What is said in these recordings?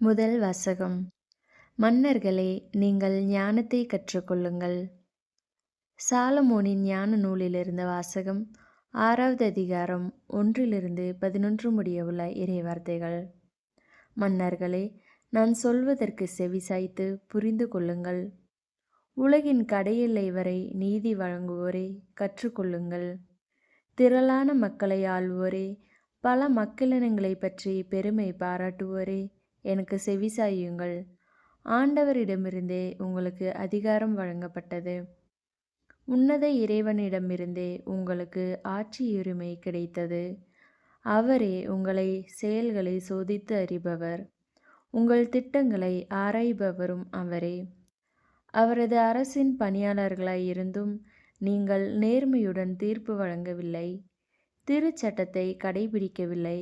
முதல் வாசகம். மன்னர்களே, நீங்கள் ஞானத்தை கற்றுக்கொள்ளுங்கள். சாலமோனின் ஞான நூலிலிருந்த வாசகம். 6வது அதிகாரம் 1-11 முடிய உள்ள இறைவார்த்தைகள். மன்னர்களே, நான் சொல்வதற்கு செவிசாய்த்து புரிந்து கொள்ளுங்கள். உலகின் கடையெல்லை வரை நீதி வழங்குவோரே, கற்றுக்கொள்ளுங்கள். திரளான மக்களை ஆள்வோரே, பல மக்களினங்களைப் பற்றி பெருமை பாராட்டுவோரே, எனக்கு செவிசாயுங்கள். ஆண்டவரிடமிருந்தே உங்களுக்கு அதிகாரம் வழங்கப்பட்டது. உன்னத இறைவனிடமிருந்தே உங்களுக்கு ஆட்சியுரிமை கிடைத்தது. அவரே உங்களை செயல்களை சோதித்து அறிபவர். உங்கள் திட்டங்களை ஆராய்பவரும் அவரே. அவரது அரசின் பணியாளர்களாயிருந்தும் நீங்கள் நேர்மையுடன் தீர்ப்பு வழங்கவில்லை. திருச்சட்டத்தை கடைபிடிக்கவில்லை.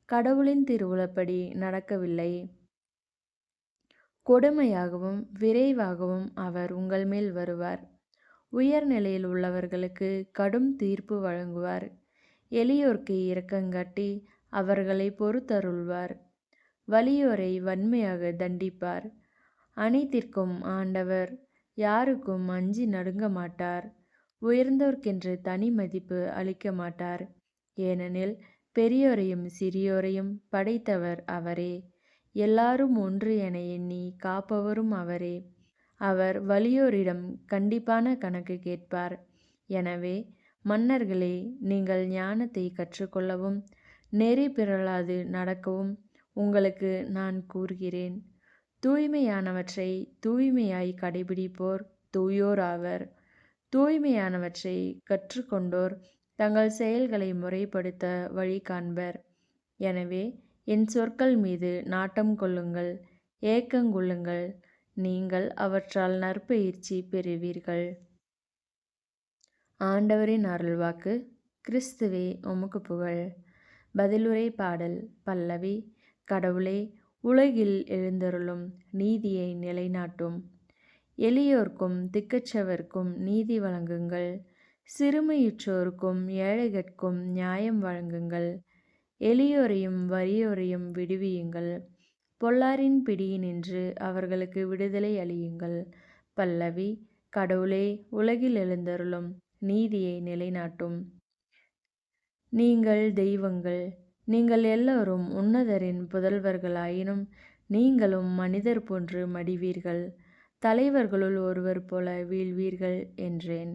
கடவுளின் திருவுளப்படி நடக்கவில்லை. கொடுமையாகவும் விரைவாகவும் அவர் உங்கள் மேல் வருவார். உயர்நிலையில் உள்ளவர்களுக்கு கடும் தீர்ப்பு வழங்குவார். எளியோர்க்கு இரக்கங்காட்டி அவர்களை பொறுத்தருள்வார். வலியோரை வன்மையாக தண்டிப்பார். அனைத்திற்கும் ஆண்டவர், யாருக்கும் அஞ்சி நடுங்க மாட்டார். உயர்ந்தோர்க்கென்று தனி மதிப்பு அளிக்க மாட்டார். ஏனெனில் பெரியோரையும் சிறியோரையும் படைத்தவர் அவரே. எல்லாரும் ஒன்று என எண்ணி காப்பவரும் அவரே. அவர் வலியோரிடம் கண்டிப்பான கணக்கு கேட்பார். எனவே மன்னர்களே, நீங்கள் ஞானத்தை கற்றுக்கொள்ளவும் நெறி பிறழாது நடக்கவும் உங்களுக்கு நான் கூறுகிறேன். தூய்மையானவற்றை தூய்மையாய் கடைபிடிப்போர் தூயோர் ஆவர். தூய்மையானவற்றை கற்றுக்கொண்டோர் தங்கள் செயல்களை முறைப்படுத்த வழி காண்பர். எனவே என் சொற்கள் மீது நாட்டம் கொள்ளுங்கள், ஏக்கங்கொள்ளுங்கள். நீங்கள் அவற்றால் நற்பயிற்சி பெறுவீர்கள். ஆண்டவரின் அருள்வாக்கு. கிறிஸ்துவே, உமக்கு புகழ். பதிலுரை பாடல். பல்லவி. கடவுளே, உலகில் எழுந்தருளும், நீதியை நிலைநாட்டும். எளியோர்க்கும் திக்கற்றவர்க்கும் நீதி வழங்குங்கள். சிறுமையுற்றோருக்கும் ஏழைகட்கும் நியாயம் வழங்குங்கள். எளியோரையும் வறியோரையும் விடுவியுங்கள். பொல்லாரின் பிடியினின்று அவர்களுக்கு விடுதலை அளியுங்கள். பல்லவி. கடவுளே, உலகில் எழுந்தருளும், நீதியை நிலைநாட்டும். நீங்கள் தெய்வங்கள். நீங்கள் எல்லோரும் உன்னதரின் புதல்வர்களாயினும் நீங்களும் மனிதர் போன்று மடிவீர்கள். தலைவர்களுள் ஒருவர் போல வீழ்வீர்கள் என்றேன்.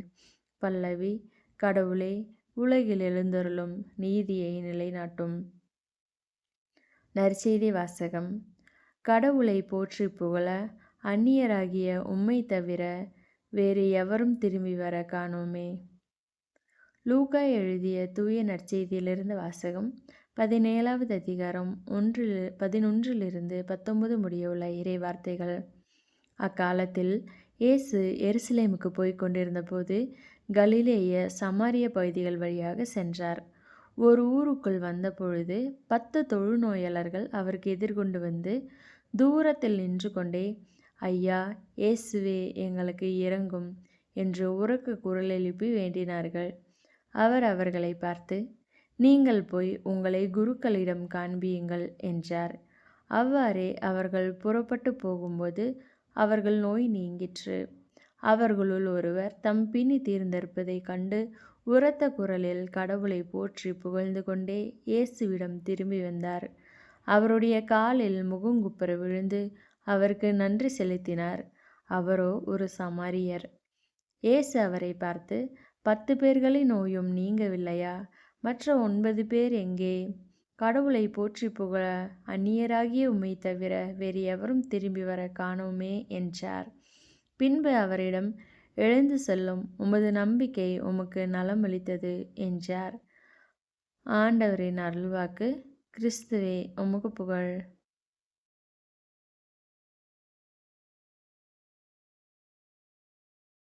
பல்லவி. கடவுளே, உலகில் எழுந்தருளும், நீதியை நிலைநாட்டும். நற்செய்தி வாசகம். கடவுளை போற்றி புகழ அந்நியராகிய உம்மை தவிர வேறு எவரும் திரும்பி வர காணோமே. லூக்கா எழுதிய தூய நற்செய்தியிலிருந்து வாசகம். 17வது அதிகாரம் 11-19 முடிய உள்ள இறைவார்த்தைகள். அக்காலத்தில் இயேசு எருசலேமுக்கு போய்க் கொண்டிருந்த போது கலிலேய சமாரிய பகுதிகள் வழியாக சென்றார். ஒரு ஊருக்குள் வந்தபொழுது 10 தொழுநோயாளர்கள் அவருக்கு எதிர்கொண்டு வந்து தூரத்தில் நின்று கொண்டே, ஐயா, இயேசுவே, எங்களுக்கு இரங்கும் என்று உரக்க குரல் எழுப்பி வேண்டினார்கள். அவர் அவர்களை பார்த்து, நீங்கள் போய் உங்களை குருக்களிடம் காண்பியுங்கள் என்றார். அவ்வாறே அவர்கள் புறப்பட்டு போகும்போது அவர்கள் நோய் நீங்கிற்று. அவர்களுள் ஒருவர் தம் பிணி தீர்ந்திருப்பதைக் கண்டு உரத்த குரலில் கடவுளை போற்றி புகழ்ந்து கொண்டே இயேசுவிடம் திரும்பி வந்தார். அவருடைய காலில் முகங்குப்புற விழுந்து அவருக்கு நன்றி செலுத்தினார். அவரோ ஒரு சமாரியர். இயேசு அவரை பார்த்து, 10 பேர்களின் நோயும் நீங்கவில்லையா? மற்ற 9 பேர் எங்கே? கடவுளை போற்றி புகழ அந்நியராகிய உம்மை தவிர வேறு எவரும் திரும்பி வர காணோமே என்றார். பின்பு அவரிடம், எழுந்து செல்லும், உமது நம்பிக்கை உமக்கு நலமளித்தது என்றார். ஆண்டவரின் அருள்வாக்கு. கிறிஸ்துவே, உமக்கு புகழ்.